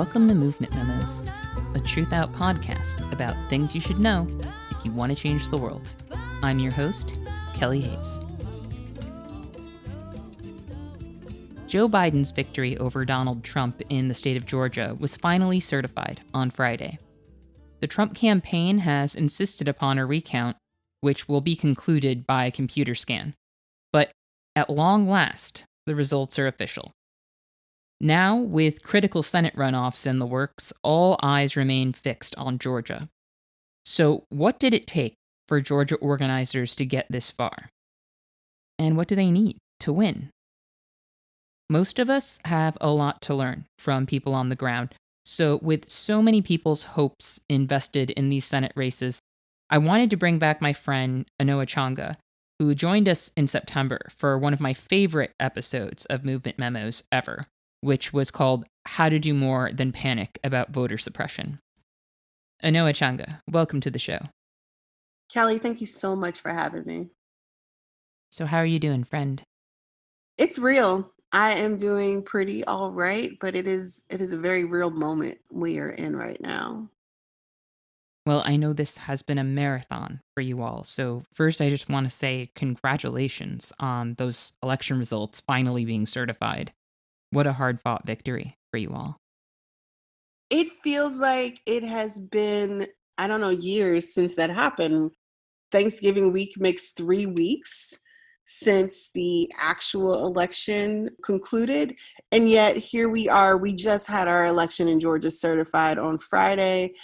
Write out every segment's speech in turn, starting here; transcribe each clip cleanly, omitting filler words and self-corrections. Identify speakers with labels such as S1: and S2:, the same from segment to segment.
S1: Welcome to Movement Memos, a TRUTHOUT podcast about things you should know if you want to change the world. I'm your host, Kelly Hayes. Joe Biden's victory over Donald Trump in the state of Georgia was finally certified on Friday. The Trump campaign has insisted upon a recount, which will be concluded by a computer scan. But at long last, the results are official. Now, with critical Senate runoffs in the works, all eyes remain fixed on Georgia. So, what did it take for Georgia organizers to get this far? And what do they need to win? Most of us have a lot to learn from people on the ground. So, with so many people's hopes invested in these Senate races, I wanted to bring back my friend Anoa Changa, who joined us in September for one of my favorite episodes of Movement Memos ever, which was called How to Do More Than Panic About Voter Suppression. Anoa Changa, welcome to the show.
S2: Kelly, thank you so much for having me.
S1: So how are you doing, friend?
S2: It's real. I am doing pretty all right, but it is a very real moment we are in right now.
S1: Well, I know this has been a marathon for you all, so first I just want to say congratulations on those election results finally being certified. What a hard-fought victory for you all.
S2: It feels like it has been, years since that happened. Thanksgiving week makes 3 weeks since the actual election concluded. And yet here we are. We just had our election in Georgia certified on Friday.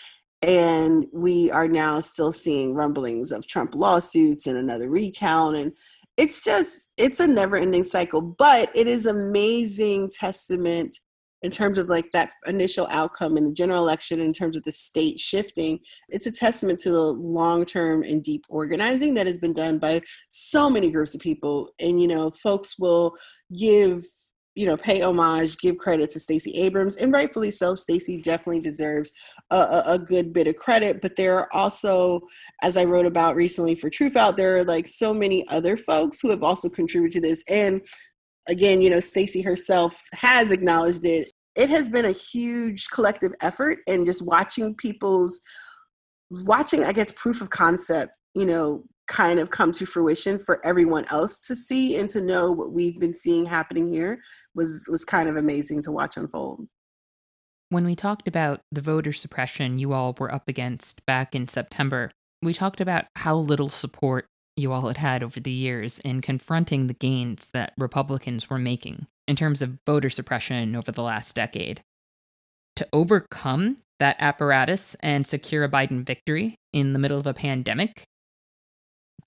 S2: And we are now still seeing rumblings of Trump lawsuits and another recount. And it's a never ending cycle, but it is amazing testament in terms of like that initial outcome in the general election, in terms of the state shifting. It's a testament to the long-term and deep organizing that has been done by so many groups of people. And, folks will pay homage, give credit to Stacey Abrams, and rightfully so. Stacey definitely deserves a good bit of credit. But there are also, as I wrote about recently for TRUTHOUT, there are like so many other folks who have also contributed to this. And again, Stacey herself has acknowledged it. It has been a huge collective effort, and just watching, I guess, proof of concept, kind of come to fruition for everyone else to see and to know what we've been seeing happening here was kind of amazing to watch unfold.
S1: When we talked about the voter suppression you all were up against back in September, we talked about how little support you all had had over the years in confronting the gains that Republicans were making in terms of voter suppression over the last decade. To overcome that apparatus and secure a Biden victory in the middle of a pandemic,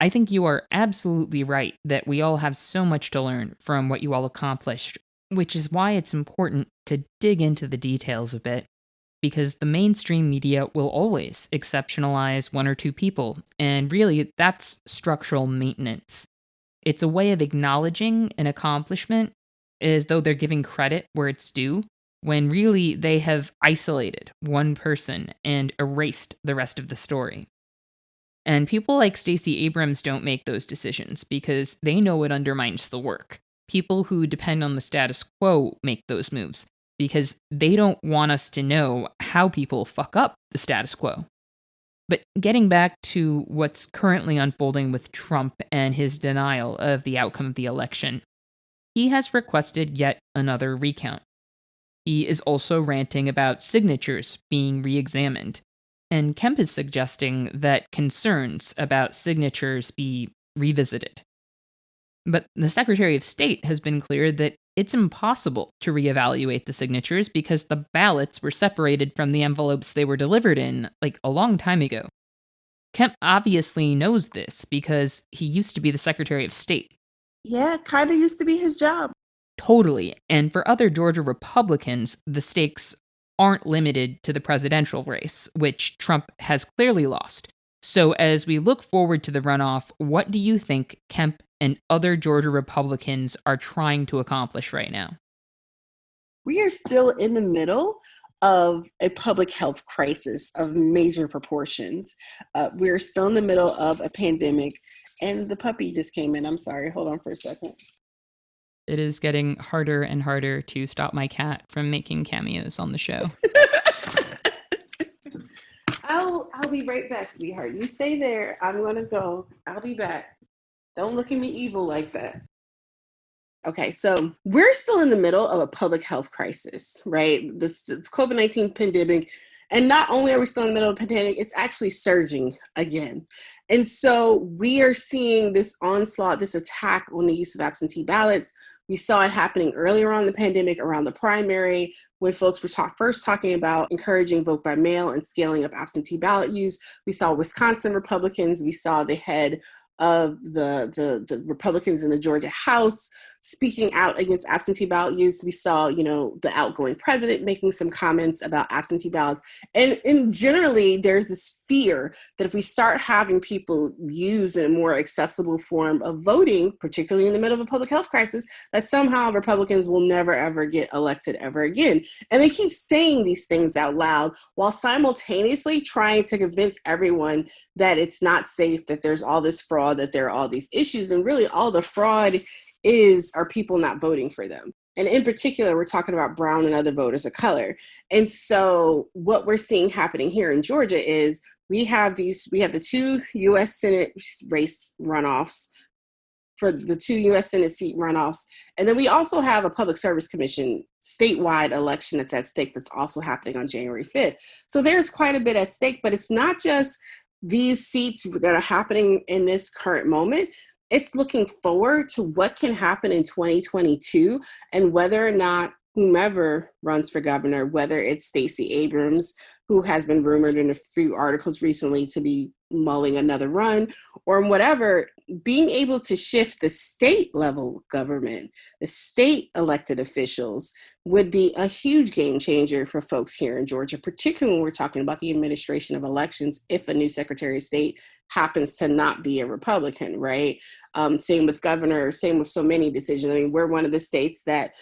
S1: I think you are absolutely right that we all have so much to learn from what you all accomplished, which is why it's important to dig into the details a bit, because the mainstream media will always exceptionalize one or two people, and really, that's structural maintenance. It's a way of acknowledging an accomplishment as though they're giving credit where it's due, when really they have isolated one person and erased the rest of the story. And people like Stacey Abrams don't make those decisions because they know it undermines the work. People who depend on the status quo make those moves because they don't want us to know how people fuck up the status quo. But getting back to what's currently unfolding with Trump and his denial of the outcome of the election, he has requested yet another recount. He is also ranting about signatures being re-examined. And Kemp is suggesting that concerns about signatures be revisited. But the Secretary of State has been clear that it's impossible to reevaluate the signatures because the ballots were separated from the envelopes they were delivered in, like a long time ago. Kemp obviously knows this because he used to be the Secretary of State.
S2: Yeah, kind of used to be his job.
S1: Totally. And for other Georgia Republicans, the stakes aren't limited to the presidential race, which Trump has clearly lost. So as we look forward to the runoff, what do you think Kemp and other Georgia Republicans are trying to accomplish right now?
S2: We are still in the middle of a public health crisis of major proportions. We're still in the middle of a pandemic, and the puppy just came in. I'm sorry. Hold on for a second.
S1: It is getting harder and harder to stop my cat from making cameos on the show.
S2: I'll be right back, sweetheart. You stay there. I'm gonna go. I'll be back. Don't look at me evil like that. Okay, so we're still in the middle of a public health crisis, right? This COVID-19 pandemic. And not only are we still in the middle of a pandemic, it's actually surging again. And so we are seeing this onslaught, this attack on the use of absentee ballots. We saw it happening earlier on in the pandemic around the primary when folks were first talking about encouraging vote by mail and scaling up absentee ballot use. We saw Wisconsin Republicans. We saw the head of the Republicans in the Georgia House speaking out against absentee ballot use. We saw, the outgoing president making some comments about absentee ballots. And generally, there's this fear that if we start having people use a more accessible form of voting, particularly in the middle of a public health crisis, that somehow Republicans will never, ever get elected ever again. And they keep saying these things out loud while simultaneously trying to convince everyone that it's not safe, that there's all this fraud, that there are all these issues. And really all the fraud are people not voting for them. And in particular, we're talking about brown and other voters of color. And so what we're seeing happening here in Georgia is we have the two U.S. Senate race runoffs for the two U.S. Senate seat runoffs. And then we also have a Public Service Commission statewide election that's at stake that's also happening on January 5th. So there's quite a bit at stake, but it's not just these seats that are happening in this current moment. It's looking forward to what can happen in 2022 and whether or not whomever runs for governor, whether it's Stacey Abrams, who has been rumored in a few articles recently to be mulling another run, or whatever, being able to shift the state level government, the state elected officials, would be a huge game changer for folks here in Georgia, particularly when we're talking about the administration of elections, if a new Secretary of State happens to not be a Republican, right? Same with governor, same with so many decisions. I mean, we're one of the states that,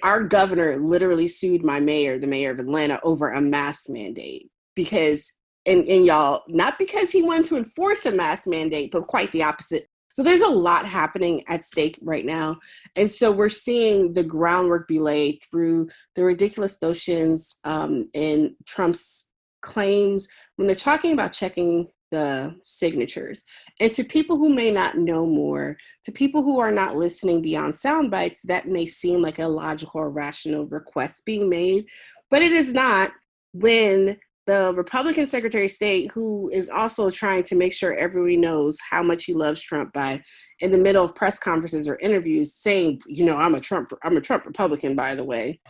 S2: our governor literally sued the mayor of Atlanta, over a mask mandate because, and y'all, not because he wanted to enforce a mask mandate, but quite the opposite. So there's a lot happening at stake right now. And so we're seeing the groundwork be laid through the ridiculous notions in Trump's claims when they're talking about checking the signatures. And to people who may not know more, to people who are not listening beyond sound bites, that may seem like a logical or rational request being made, but it is not when the Republican Secretary of State, who is also trying to make sure everybody knows how much he loves Trump by, in the middle of press conferences or interviews, saying, I'm a Trump Republican, by the way,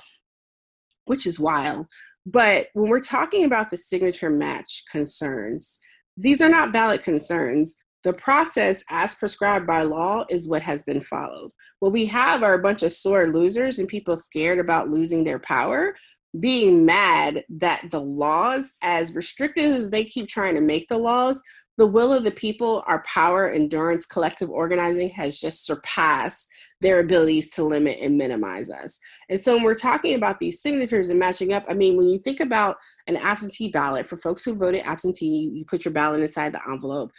S2: which is wild. But when we're talking about the signature match concerns, these are not valid concerns. The process as prescribed by law is what has been followed. What we have are a bunch of sore losers and people scared about losing their power, being mad that the laws, as restrictive as they keep trying to make the laws, the will of the people, our power, endurance, collective organizing has just surpassed their abilities to limit and minimize us. And so when we're talking about these signatures and matching up, when you think about an absentee ballot, for folks who voted absentee, you put your ballot inside the envelope.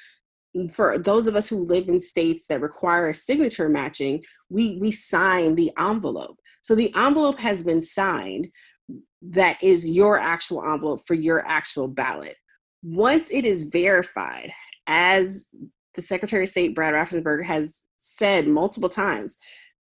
S2: For those of us who live in states that require a signature matching, we sign the envelope. So the envelope has been signed. That is your actual envelope for your actual ballot. Once it is verified, as the Secretary of State, Brad Raffensperger, has said multiple times,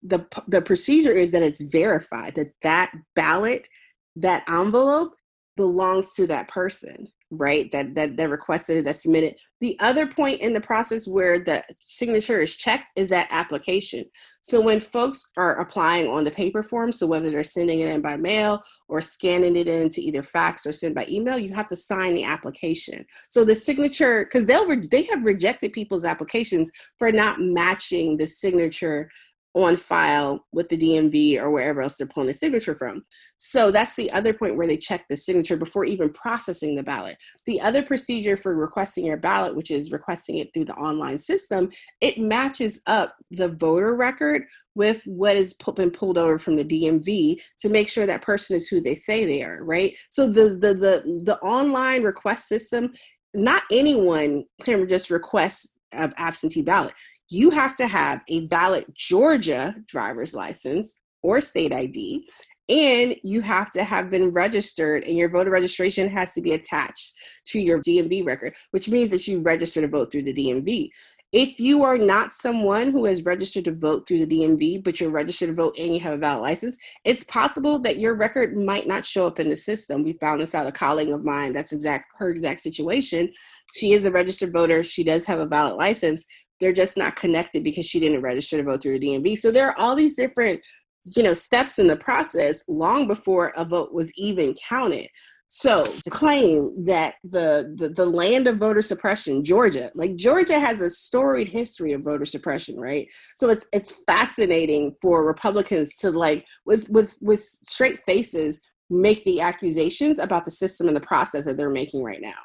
S2: the procedure is that it's verified, that ballot, that envelope belongs to that person, right? That requested it, that submitted. The other point in the process where the signature is checked is that application. So when folks are applying on the paper form, so whether they're sending it in by mail or scanning it in to either fax or send by email, you have to sign the application. So the signature, because they have rejected people's applications for not matching the signature on file with the DMV or wherever else they're pulling a signature from. So that's the other point where they check the signature before even processing the ballot. The other procedure for requesting your ballot, which is requesting it through the online system, it matches up the voter record with what has been pulled over from the DMV to make sure that person is who they say they are, right? So the online request system, not anyone can just request an absentee ballot. you have to have a valid Georgia driver's license or state ID, and you have to have been registered, and your voter registration has to be attached to your DMV record, which means that you register to vote through the DMV. If you are not someone who is registered to vote through the DMV, but you're registered to vote and you have a valid license, it's possible that your record might not show up in the system. We found this out. A colleague of mine, that's her exact situation. She is a registered voter. She does have a valid license. They're just not connected because she didn't register to vote through the DMV. So there are all these different steps in the process long before a vote was even counted. So to claim that the land of voter suppression, Georgia, like Georgia has a storied history of voter suppression, right? So it's fascinating for Republicans to with straight faces make the accusations about the system and the process that they're making right now.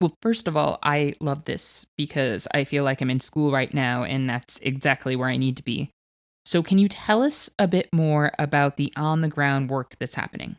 S1: Well, first of all, I love this because I feel like I'm in school right now, and that's exactly where I need to be. So, can you tell us a bit more about the on the ground work that's happening?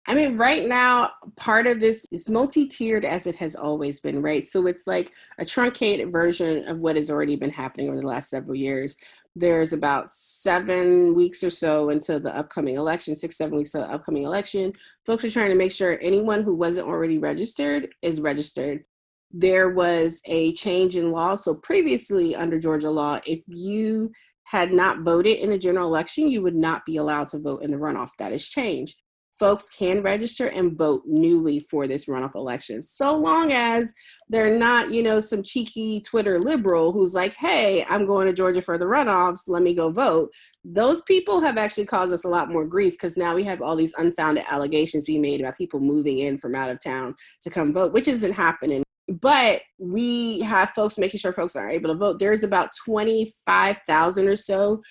S2: I mean, right now, part of this is multi-tiered as it has always been, right? So it's like a truncated version of what has already been happening over the last several years. There's about 7 weeks or so until the upcoming election, 6, 7 weeks to the upcoming election. Folks are trying to make sure anyone who wasn't already registered is registered. There was a change in law. So previously under Georgia law, if you had not voted in the general election, you would not be allowed to vote in the runoff. That has changed. Folks can register and vote newly for this runoff election, so long as they're not, some cheeky Twitter liberal who's like, hey, I'm going to Georgia for the runoffs, let me go vote. Those people have actually caused us a lot more grief because now we have all these unfounded allegations being made about people moving in from out of town to come vote, which isn't happening. But we have folks making sure folks are able to vote. There's about 25,000 or so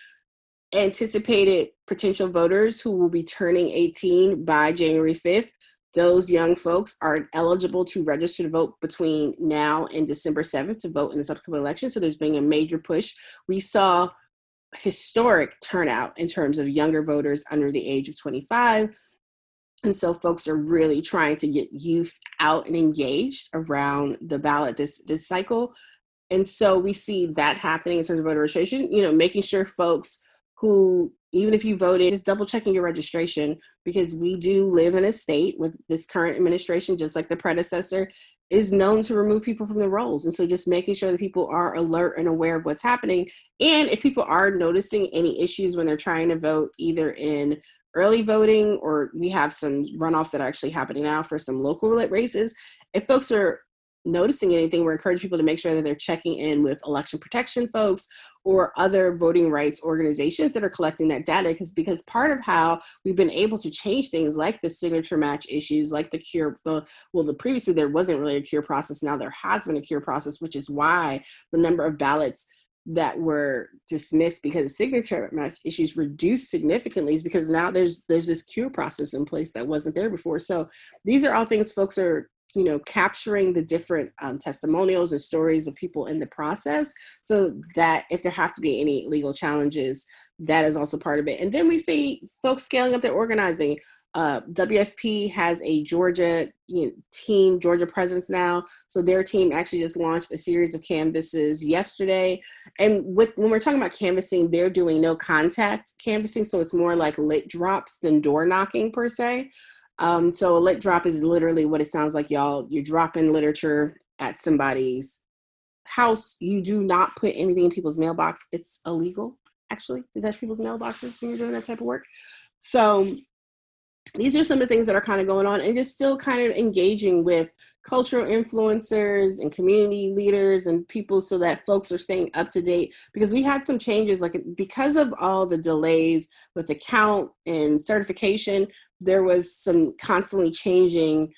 S2: anticipated potential voters who will be turning 18 by January 5th. Those young folks are eligible to register to vote between now and December 7th to vote in this upcoming election. So there's been a major push. We saw historic turnout in terms of younger voters under the age of 25. And so folks are really trying to get youth out and engaged around the ballot this cycle. And so we see that happening in terms of voter registration, making sure folks who, even if you voted, just double checking your registration, because we do live in a state with this current administration, just like the predecessor, is known to remove people from the rolls. And so just making sure that people are alert and aware of what's happening. And if people are noticing any issues when they're trying to vote, either in early voting, or we have some runoffs that are actually happening now for some local races, if folks are noticing anything, we're encouraging people to make sure that they're checking in with election protection folks or other voting rights organizations that are collecting that data, because part of how we've been able to change things like the signature match issues, like the cure, previously there wasn't really a cure process. Now there has been a cure process, which is why the number of ballots that were dismissed because of signature match issues reduced significantly, is because now there's this cure process in place that wasn't there before. So these are all things folks are capturing the different testimonials and stories of people in the process, so that if there have to be any legal challenges, that is also part of it. And then we see folks scaling up their organizing. WFP has a Georgia team, Georgia presence now. So their team actually just launched a series of canvases yesterday. And when we're talking about canvassing, they're doing no contact canvassing. So it's more like lit drops than door knocking per se. So a lit drop is literally what it sounds like, y'all. You're dropping literature at somebody's house. You do not put anything in people's mailbox. It's illegal, actually, to touch people's mailboxes when you're doing that type of work. So these are some of the things that are kind of going on, and just still kind of engaging with cultural influencers and community leaders and people, so that folks are staying up to date, because we had some changes, like because of all the delays with the count and certification, there was some constantly changing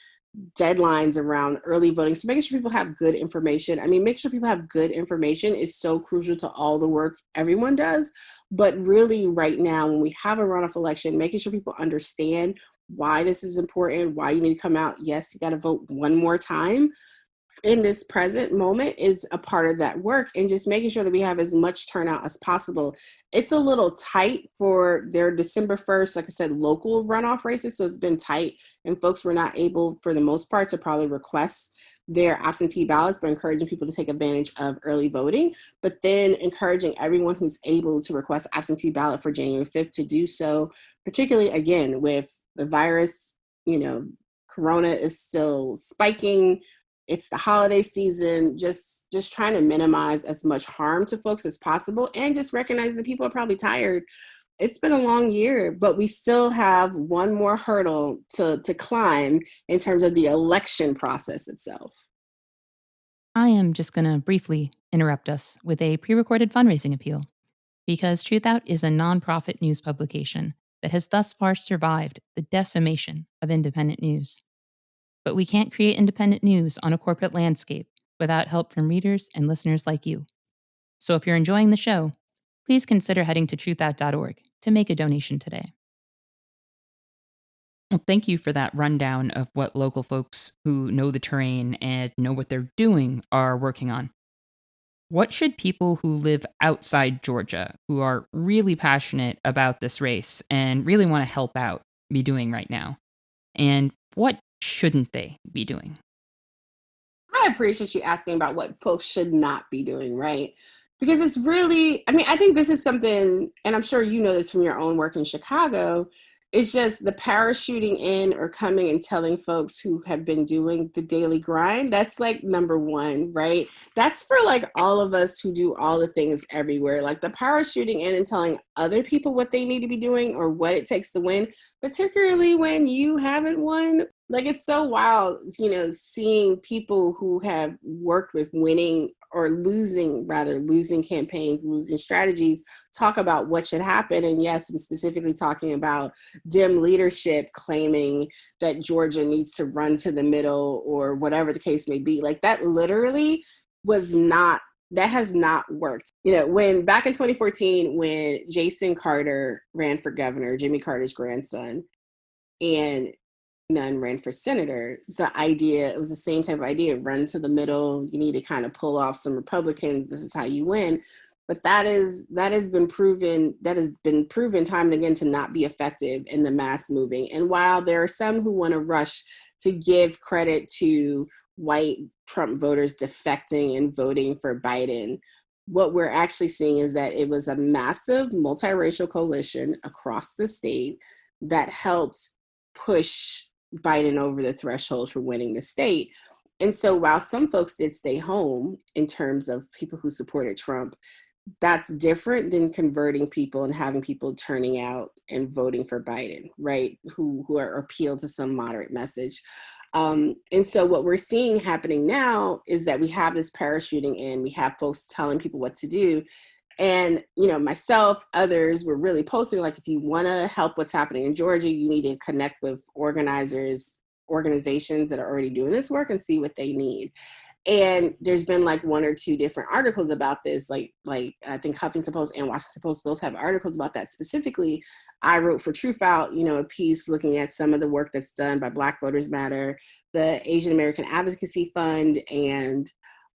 S2: deadlines around early voting. So making sure people have good information. I mean, making sure people have good information is so crucial to all the work everyone does. But really right now, when we have a runoff election, making sure people understand why this is important, why you need to come out. Yes, you got to vote one more time in this present moment is a part of that work, and just making sure that we have as much turnout as possible. It's a little tight for their December 1st, like I said, local runoff races. So it's been tight, and folks were not able, for the most part, to probably request their absentee ballots, but encouraging people to take advantage of early voting, but then encouraging everyone who's able to request absentee ballot for January 5th to do so, particularly again with the virus, corona is still spiking. It's the holiday season, just trying to minimize as much harm to folks as possible, and just recognize that people are probably tired. It's been a long year, but we still have one more hurdle to climb in terms of the election process itself.
S1: I am just going to briefly interrupt us with a pre recorded fundraising appeal because Truthout is a nonprofit news publication that has thus far survived the decimation of independent news. But we can't create independent news on a corporate landscape without help from readers and listeners like you. So if you're enjoying the show, please consider heading to truthout.org to make a donation today. Well, thank you for that rundown of what local folks who know the terrain and know what they're doing are working on. What should people who live outside Georgia, who are really passionate about this race and really want to help out, be doing right now? And what shouldn't they be doing?
S2: I appreciate you asking about what folks should not be doing, right? Because it's really, I mean, I think this is something, and I'm sure you know this from your own work in Chicago. It's just the parachuting in or coming and telling folks who have been doing the daily grind. That's like number one, right? That's for like all of us who do all the things everywhere. Like the parachuting in and telling other people what they need to be doing or what it takes to win, particularly when you haven't won. Like it's so wild, seeing people who have worked with winning or losing campaigns, losing strategies, talk about what should happen. And yes, I'm specifically talking about dim leadership claiming that Georgia needs to run to the middle or whatever the case may be. Like that literally that has not worked. When back in 2014, when Jason Carter ran for governor, Jimmy Carter's grandson, and Nunn ran for senator, it was the same type of idea: run to the middle. You need to kind of pull off some Republicans. This is how you win. But that has been proven time and again to not be effective in the mass moving. And while there are some who want to rush to give credit to white Trump voters defecting and voting for Biden, what we're actually seeing is that it was a massive multiracial coalition across the state that helped push Biden over the threshold for winning the state. And so while some folks did stay home in terms of people who supported Trump, that's different than converting people and having people turning out and voting for Biden, right? Who are appealed to some moderate message. And so what we're seeing happening now is that we have this parachuting in, we have folks telling people what to do. And, myself, others were really posting, like, if you want to help what's happening in Georgia, you need to connect with organizations that are already doing this work and see what they need. And there's been like one or two different articles about this, like I think Huffington Post and Washington Post both have articles about that specifically. I wrote for TRUTHOUT, a piece looking at some of the work that's done by Black Voters Matter, the Asian American Advocacy Fund, and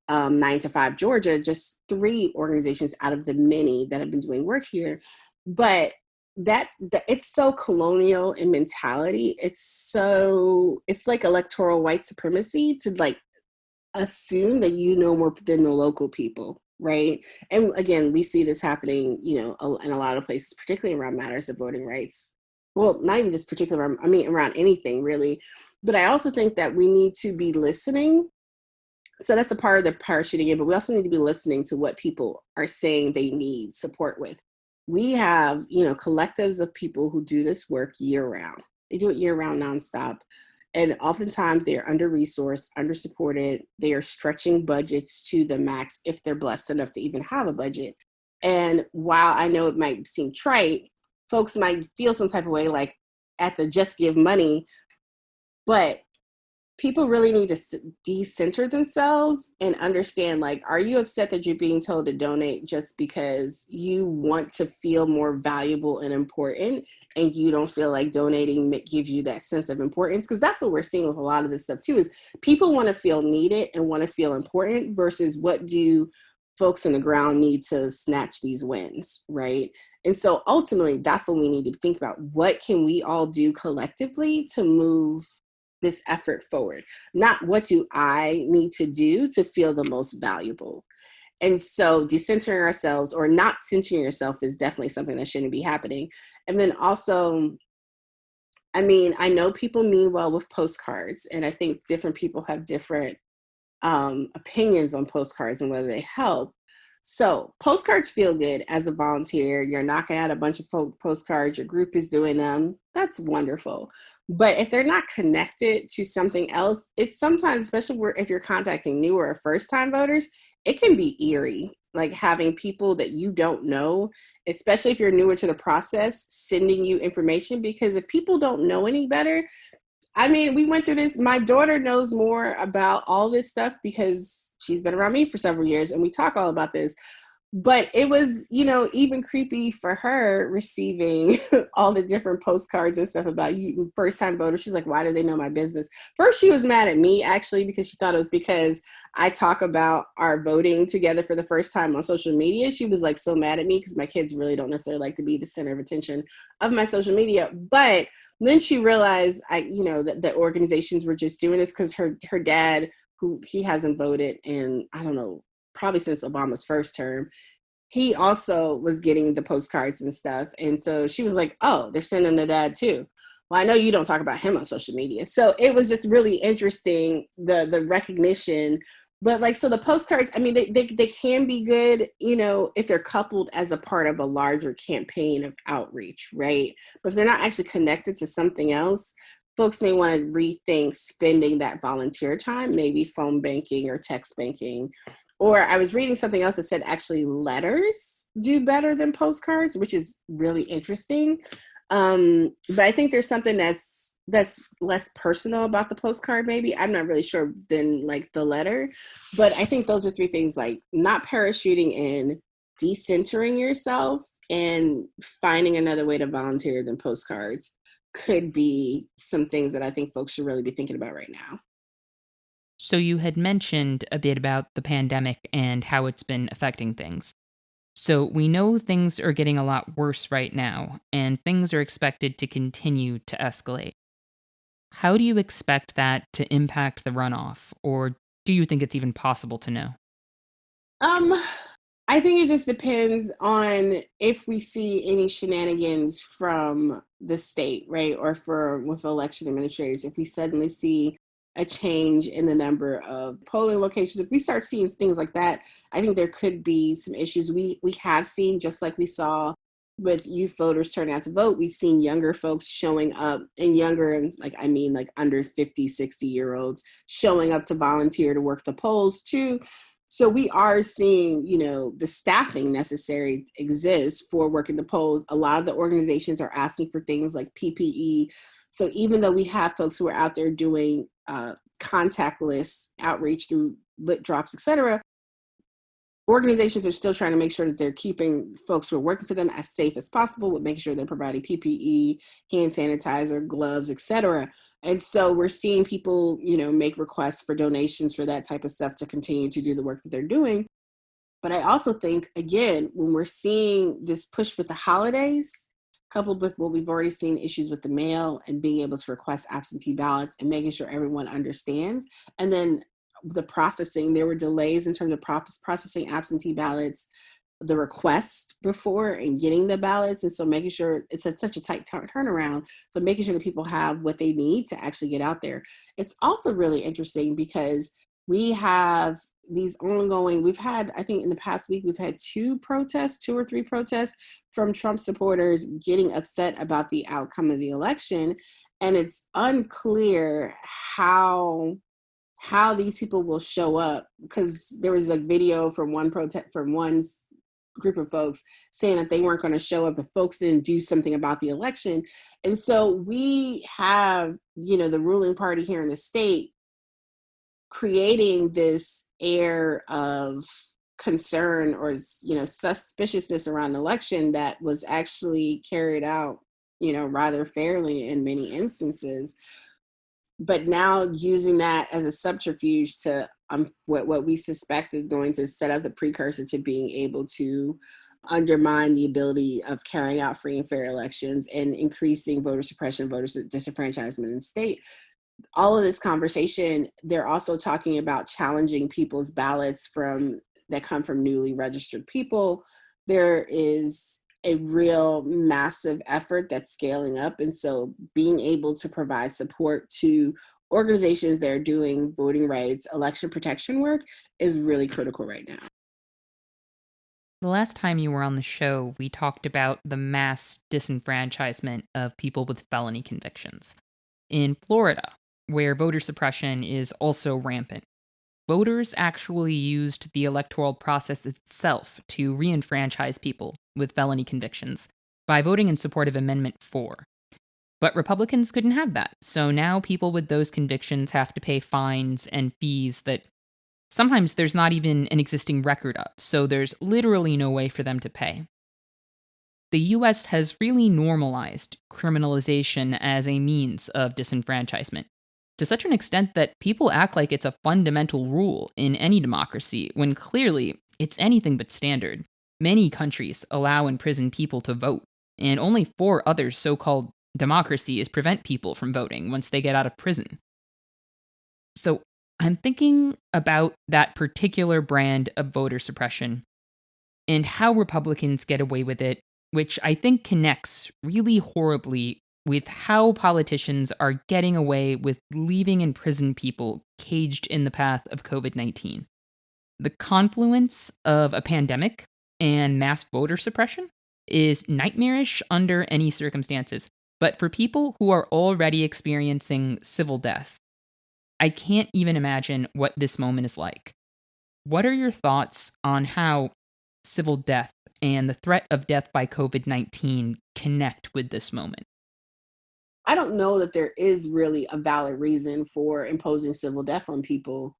S2: 9 to 5 Georgia, just 3 organizations out of the many that have been doing work here. But that it's so colonial in mentality. It's like electoral white supremacy to like assume that you know more than the local people, right? And again, we see this happening, in a lot of places, particularly around matters of voting rights. Well, not even just particular, around anything really. But I also think that we need to be listening. So that's a part of the parachuting in, but we also need to be listening to what people are saying they need support with. We have, collectives of people who do this work year round. They do it year round nonstop. And oftentimes they are under-resourced, under-supported. They are stretching budgets to the max if they're blessed enough to even have a budget. And while I know it might seem trite, folks might feel some type of way like at the just give money, but people really need to decenter themselves and understand, like, are you upset that you're being told to donate just because you want to feel more valuable and important and you don't feel like donating gives you that sense of importance? Because that's what we're seeing with a lot of this stuff too, is people want to feel needed and want to feel important versus what do folks on the ground need to snatch these wins, right? And so ultimately, that's what we need to think about. What can we all do collectively to move this effort forward? Not what do I need to do to feel the most valuable? And so decentering ourselves or not centering yourself is definitely something that shouldn't be happening. And then also, I mean, I know people mean well with postcards, and I think different people have different opinions on postcards and whether they help. So postcards feel good as a volunteer. You're knocking out a bunch of postcards. Your group is doing them. That's wonderful. But if they're not connected to something else, it's sometimes, especially if you're contacting newer or first time voters, it can be eerie. Like having people that you don't know, especially if you're newer to the process, sending you information. Because if people don't know any better, I mean, we went through this. My daughter knows more about all this stuff because she's been around me for several years and we talk all about this. But it was, even creepy for her receiving all the different postcards and stuff about you, first time voters. She's like, why do they know my business? First, she was mad at me, actually, because she thought it was because I talk about our voting together for the first time on social media. She was like so mad at me because my kids really don't necessarily like to be the center of attention of my social media. But then she realized that organizations were just doing this because her dad, who he hasn't voted in, I don't know, probably since Obama's first term, he also was getting the postcards and stuff. And so she was like, oh, they're sending to dad too. Well, I know you don't talk about him on social media. So it was just really interesting, the recognition. But like, so the postcards, I mean, they can be good, if they're coupled as a part of a larger campaign of outreach, right? But if they're not actually connected to something else, folks may want to rethink spending that volunteer time, maybe phone banking or text banking. Or I was reading something else that said actually letters do better than postcards, which is really interesting. But I think there's something that's less personal about the postcard, maybe. I'm not really sure than like the letter. But I think those are three things, like not parachuting in, decentering yourself, and finding another way to volunteer than postcards could be some things that I think folks should really be thinking about right now.
S1: So you had mentioned a bit about the pandemic and how it's been affecting things. So we know things are getting a lot worse right now, and things are expected to continue to escalate. How do you expect that to impact the runoff, or do you think it's even possible to know?
S2: Um, I think it just depends on if we see any shenanigans from the state, right? Or for with election administrators, if we suddenly see a change in the number of polling locations, if we start seeing things like that, I think there could be some issues. We have seen, just like we saw with youth voters turning out to vote, we've seen younger folks showing up, and younger, like I mean like under 50, 60-year olds showing up to volunteer to work the polls too. So we are seeing, the staffing necessary exists for working the polls. A lot of the organizations are asking for things like PPE. So even though we have folks who are out there doing contactless outreach through lit drops, et cetera, organizations are still trying to make sure that they're keeping folks who are working for them as safe as possible, with making sure they're providing PPE, hand sanitizer, gloves, etc. And so we're seeing people, make requests for donations for that type of stuff to continue to do the work that they're doing. But I also think, again, when we're seeing this push with the holidays, coupled with what we've already seen, issues with the mail and being able to request absentee ballots and making sure everyone understands, and then the processing, there were delays in terms of processing absentee ballots, the request before and getting the ballots. And so making sure it's such a tight turnaround. So making sure that people have what they need to actually get out there. It's also really interesting because we have these ongoing, we've had, I think in the past week, we've had two or three protests from Trump supporters getting upset about the outcome of the election. And it's unclear how these people will show up, because there was a video from one group of folks saying that they weren't going to show up if folks didn't do something about the election. And so we have, the ruling party here in the state creating this air of concern or, suspiciousness around the election that was actually carried out, rather fairly in many instances. But now using that as a subterfuge to what we suspect is going to set up the precursor to being able to undermine the ability of carrying out free and fair elections and increasing voter suppression, voter disenfranchisement in the state. all of this conversation, they're also talking about challenging people's ballots from that come from newly registered people. There is a real massive effort that's scaling up. And so being able to provide support to organizations that are doing voting rights, election protection work is really critical right now.
S1: The last time you were on the show, we talked about the mass disenfranchisement of people with felony convictions. In Florida, where voter suppression is also rampant, voters actually used the electoral process itself to re-enfranchise people with felony convictions by voting in support of Amendment 4. But Republicans couldn't have that, so now people with those convictions have to pay fines and fees that sometimes there's not even an existing record of, so there's literally no way for them to pay. The US has really normalized criminalization as a means of disenfranchisement, to such an extent that people act like it's a fundamental rule in any democracy, when clearly it's anything but standard. Many countries allow imprisoned people to vote, and only 4 other so called democracies prevent people from voting once they get out of prison. So I'm thinking about that particular brand of voter suppression and how Republicans get away with it, which I think connects really horribly with how politicians are getting away with leaving imprisoned people caged in the path of COVID-19. The confluence of a pandemic and mass voter suppression is nightmarish under any circumstances, but for people who are already experiencing civil death, I can't even imagine what this moment is like. What are your thoughts on how civil death and the threat of death by COVID-19 connect with this moment?
S2: I don't know that there is really a valid reason for imposing civil death on people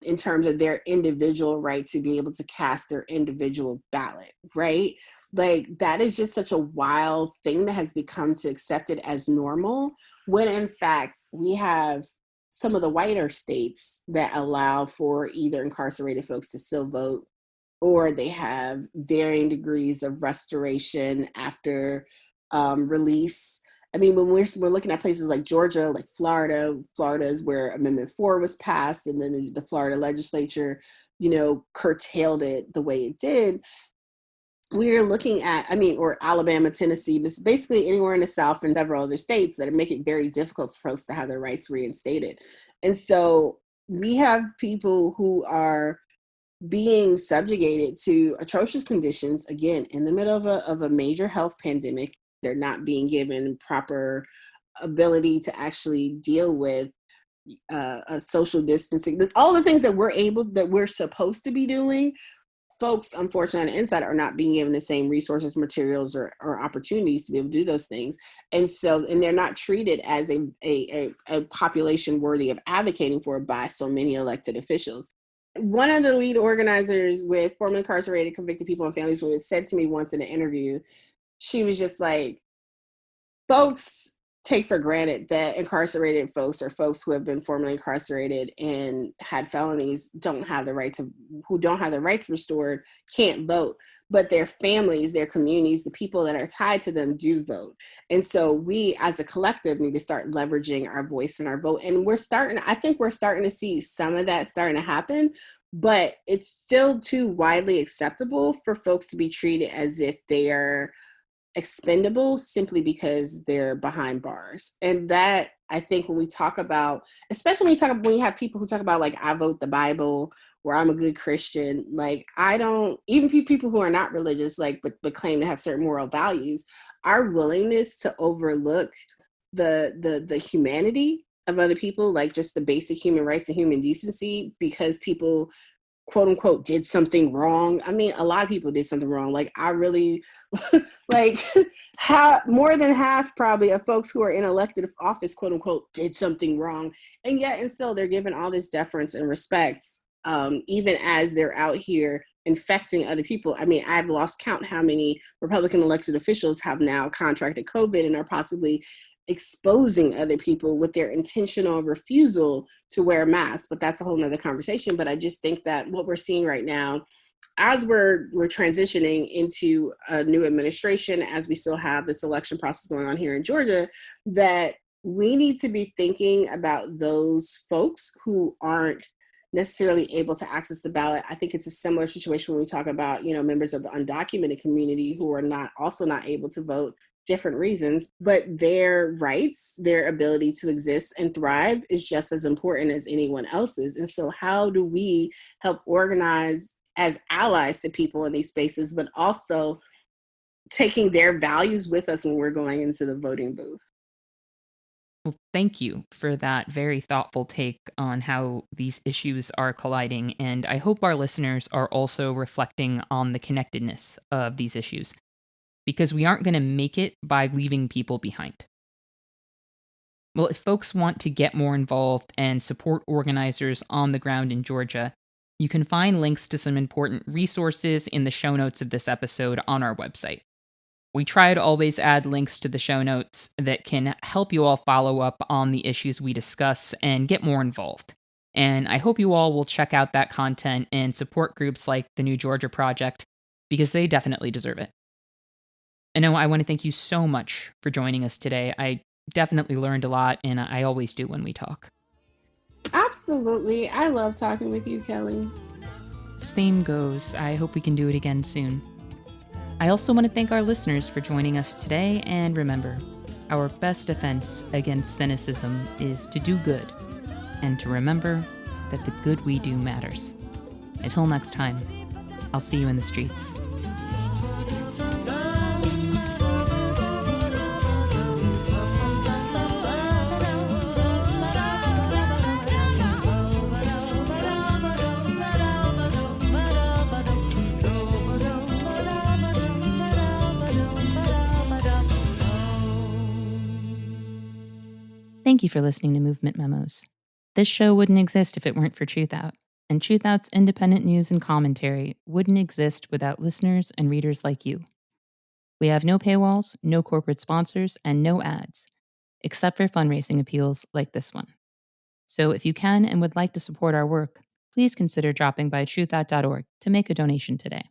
S2: in terms of their individual right to be able to cast their individual ballot, right? Like that is just such a wild thing that has become to accept it as normal, when in fact we have some of the whiter states that allow for either incarcerated folks to still vote, or they have varying degrees of restoration after release. I mean, when we're looking at places like Georgia, like Florida is where Amendment 4 was passed, and then the Florida legislature, curtailed it the way it did. We're looking at, I mean, or Alabama, Tennessee, basically anywhere in the South and several other states that make it very difficult for folks to have their rights reinstated. And so we have people who are being subjugated to atrocious conditions, again, in the middle of a major health pandemic. They're not being given proper ability to actually deal with a social distancing, all the things that we're supposed to be doing. Folks, unfortunately, on the inside are not being given the same resources, materials, or opportunities to be able to do those things. And they're not treated as a population worthy of advocating for by so many elected officials. One of the lead organizers with formerly incarcerated convicted people and families movement said to me once in an interview, she was just like, folks take for granted that incarcerated folks or folks who have been formerly incarcerated and had felonies who don't have their rights restored can't vote, but their families, their communities, the people that are tied to them do vote. And so we as a collective need to start leveraging our voice and our vote. And I think we're starting to see some of that starting to happen, but it's still too widely acceptable for folks to be treated as if they are expendable simply because they're behind bars. And that, I think, when we talk about, especially when you have people who talk about like, I vote the Bible, or I'm a good Christian, like I don't, even people who are not religious, like but claim to have certain moral values, our willingness to overlook the humanity of other people, like just the basic human rights and human decency, because people quote unquote did something wrong. I mean, a lot of people did something wrong. Like I really like more than half probably of folks who are in elected office, quote unquote, did something wrong. And yet and still they're given all this deference and respect, even as they're out here infecting other people. I mean, I've lost count how many Republican elected officials have now contracted COVID and are possibly exposing other people with their intentional refusal to wear masks. But that's a whole nother conversation. But I just think that what we're seeing right now, as we're transitioning into a new administration, as we still have this election process going on here in Georgia, that we need to be thinking about those folks who aren't necessarily able to access the ballot. I think it's a similar situation when we talk about, members of the undocumented community who are not able to vote, different reasons, but their rights, their ability to exist and thrive is just as important as anyone else's. And so how do we help organize as allies to people in these spaces, but also taking their values with us when we're going into the voting booth?
S1: Well, thank you for that very thoughtful take on how these issues are colliding. And I hope our listeners are also reflecting on the connectedness of these issues because we aren't going to make it by leaving people behind. Well, if folks want to get more involved and support organizers on the ground in Georgia, you can find links to some important resources in the show notes of this episode on our website. We try to always add links to the show notes that can help you all follow up on the issues we discuss and get more involved. And I hope you all will check out that content and support groups like the New Georgia Project because they definitely deserve it. And I want to thank you so much for joining us today. I definitely learned a lot, and I always do when we talk.
S2: Absolutely. I love talking with you, Kelly.
S1: Same goes. I hope we can do it again soon. I also want to thank our listeners for joining us today, and remember, our best defense against cynicism is to do good, and to remember that the good we do matters. Until next time, I'll see you in the streets. Thank you for listening to Movement Memos. This show wouldn't exist if it weren't for TRUTHOUT, and TRUTHOUT's independent news and commentary wouldn't exist without listeners and readers like you. We have no paywalls, no corporate sponsors, and no ads, except for fundraising appeals like this one. So if you can and would like to support our work, please consider dropping by truthout.org to make a donation today.